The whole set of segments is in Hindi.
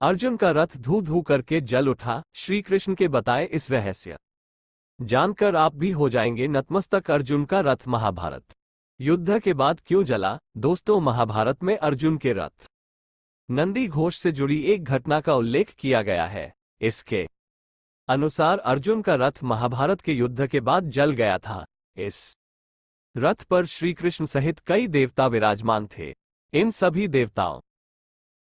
अर्जुन का रथ धू धू करके जल उठा। श्री कृष्ण के बताए इस रहस्य जानकर आप भी हो जाएंगे नतमस्तक। अर्जुन का रथ महाभारत युद्ध के बाद क्यों जला? दोस्तों, महाभारत में अर्जुन के रथ नंदी घोष से जुड़ी एक घटना का उल्लेख किया गया है। इसके अनुसार अर्जुन का रथ महाभारत के युद्ध के बाद जल गया था। इस रथ पर श्री कृष्ण सहित कई देवता विराजमान थे। इन सभी देवताओं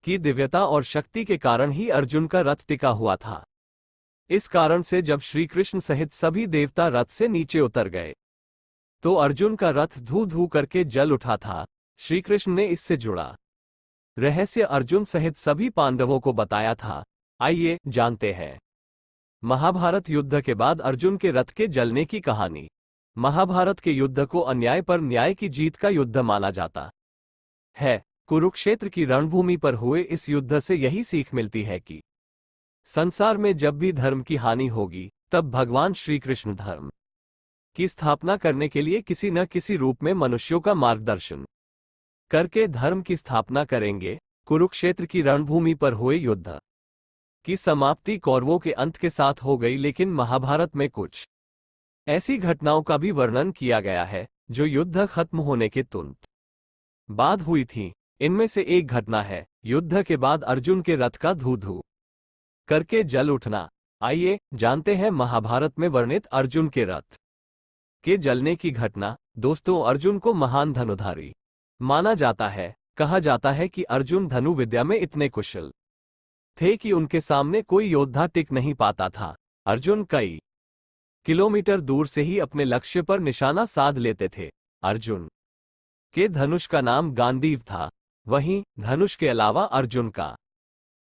की दिव्यता और शक्ति के कारण ही अर्जुन का रथ टिका हुआ था। इस कारण से जब श्री कृष्ण सहित सभी देवता रथ से नीचे उतर गए तो अर्जुन का रथ धू धू करके जल उठा था। श्री कृष्ण ने इससे जुड़ा रहस्य अर्जुन सहित सभी पांडवों को बताया था। आइए जानते हैं महाभारत युद्ध के बाद अर्जुन के रथ के जलने की कहानी। महाभारत के युद्ध को अन्याय पर न्याय की जीत का युद्ध माना जाता है। कुरुक्षेत्र की रणभूमि पर हुए इस युद्ध से यही सीख मिलती है कि संसार में जब भी धर्म की हानि होगी तब भगवान श्री कृष्ण धर्म की स्थापना करने के लिए किसी न किसी रूप में मनुष्यों का मार्गदर्शन करके धर्म की स्थापना करेंगे। कुरुक्षेत्र की रणभूमि पर हुए युद्ध की समाप्ति कौरवों के अंत के साथ हो गई, लेकिन महाभारत में कुछ ऐसी घटनाओं का भी वर्णन किया गया है जो युद्ध खत्म होने के तुरंत बाद हुई थी। इनमें से एक घटना है युद्ध के बाद अर्जुन के रथ का धू धू करके जल उठना। आइए जानते हैं महाभारत में वर्णित अर्जुन के रथ के जलने की घटना। दोस्तों, अर्जुन को महान धनुधारी माना जाता है। कहा जाता है कि अर्जुन धनु विद्या में इतने कुशल थे कि उनके सामने कोई योद्धा टिक नहीं पाता था। अर्जुन कई किलोमीटर दूर से ही अपने लक्ष्य पर निशाना साध लेते थे। अर्जुन के धनुष का नाम गांडीव था। वहीं धनुष के अलावा अर्जुन का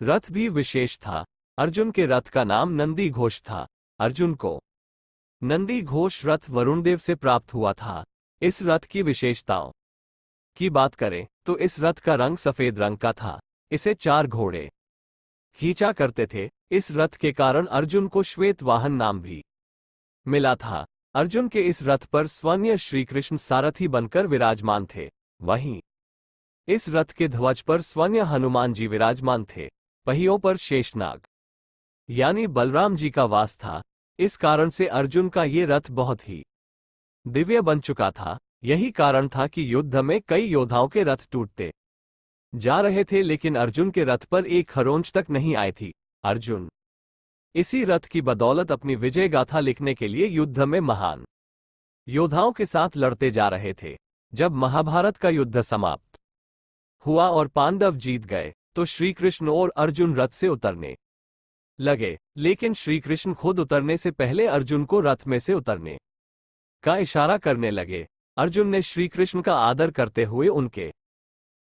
रथ भी विशेष था। अर्जुन के रथ का नाम नंदी घोष था। अर्जुन को नंदी घोष रथ वरुणदेव से प्राप्त हुआ था। इस रथ की विशेषताओं की बात करें तो इस रथ का रंग सफेद रंग का था। इसे 4 घोड़े खींचा करते थे। इस रथ के कारण अर्जुन को श्वेत वाहन नाम भी मिला था। अर्जुन के इस रथ पर स्वयं श्री कृष्ण सारथी बनकर विराजमान थे। वहीं इस रथ के ध्वज पर स्वयं हनुमान जी विराजमान थे। पहियों पर शेषनाग यानी बलराम जी का वास था। इस कारण से अर्जुन का ये रथ बहुत ही दिव्य बन चुका था। यही कारण था कि युद्ध में कई योद्धाओं के रथ टूटते जा रहे थे, लेकिन अर्जुन के रथ पर एक खरोंच तक नहीं आई थी। अर्जुन इसी रथ की बदौलत अपनी विजय गाथा लिखने के लिए युद्ध में महान योद्धाओं के साथ लड़ते जा रहे थे। जब महाभारत का युद्ध समाप्त हुआ और पांडव जीत गए तो श्री कृष्ण और अर्जुन रथ से उतरने लगे, लेकिन श्री कृष्ण खुद उतरने से पहले अर्जुन को रथ में से उतरने का इशारा करने लगे। अर्जुन ने श्री कृष्ण का आदर करते हुए उनके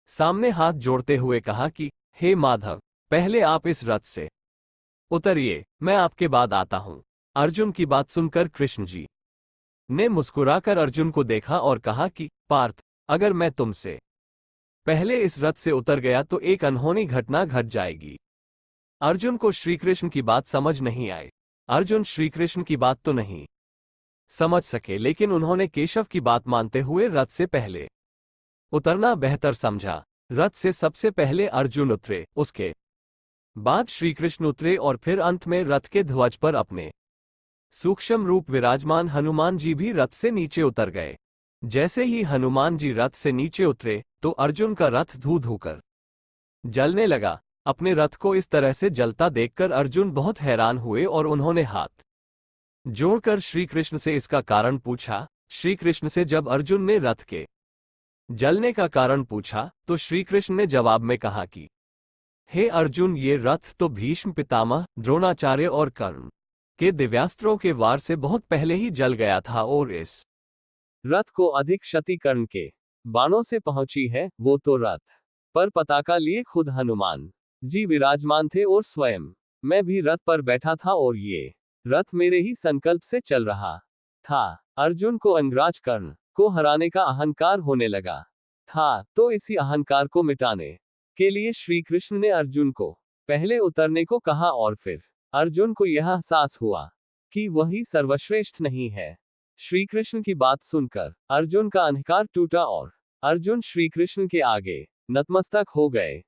सामने हाथ जोड़ते हुए कहा कि हे माधव, पहले आप इस रथ से उतरिए, मैं आपके बाद आता हूं। अर्जुन की बात सुनकर कृष्ण जी ने मुस्कुराकर अर्जुन को देखा और कहा कि पार्थ, अगर मैं तुमसे पहले इस रथ से उतर गया तो एक अनहोनी घटना घट जाएगी। अर्जुन को श्री कृष्ण की बात समझ नहीं आई। अर्जुन श्री कृष्ण की बात तो नहीं समझ सके, लेकिन उन्होंने केशव की बात मानते हुए रथ से पहले उतरना बेहतर समझा। रथ से सबसे पहले अर्जुन उतरे, उसके बाद श्री कृष्ण उतरे और फिर अंत में रथ के ध्वज पर अपने सूक्ष्म रूप विराजमान हनुमान जी भी रथ से नीचे उतर गए। जैसे ही हनुमान जी रथ से नीचे उतरे तो अर्जुन का रथ धू धू कर जलने लगा। अपने रथ को इस तरह से जलता देखकर अर्जुन बहुत हैरान हुए और उन्होंने हाथ जोड़कर श्री कृष्ण से इसका कारण पूछा। श्री कृष्ण से जब अर्जुन ने रथ के जलने का कारण पूछा तो श्री कृष्ण ने जवाब में कहा कि हे अर्जुन, ये रथ तो भीष्म पितामह, द्रोणाचार्य और कर्ण के दिव्यास्त्रों के वार से बहुत पहले ही जल गया था और इस रथ को अधिक क्षति कर्ण के बाणों से पहुंची है। वो तो रथ पर पताका लिए खुद हनुमान जी विराजमान थे और स्वयं मैं भी रथ पर बैठा था और ये रथ मेरे ही संकल्प से चल रहा था। अर्जुन को अंगराज कर्ण को हराने का अहंकार होने लगा था, तो इसी अहंकार को मिटाने के लिए श्री कृष्ण ने अर्जुन को पहले उतरने को कहा और फिर अर्जुन को यह एहसास हुआ कि वही सर्वश्रेष्ठ नहीं है। श्री कृष्ण की बात सुनकर अर्जुन का अहंकार टूटा और अर्जुन श्री कृष्ण के आगे नतमस्तक हो गए।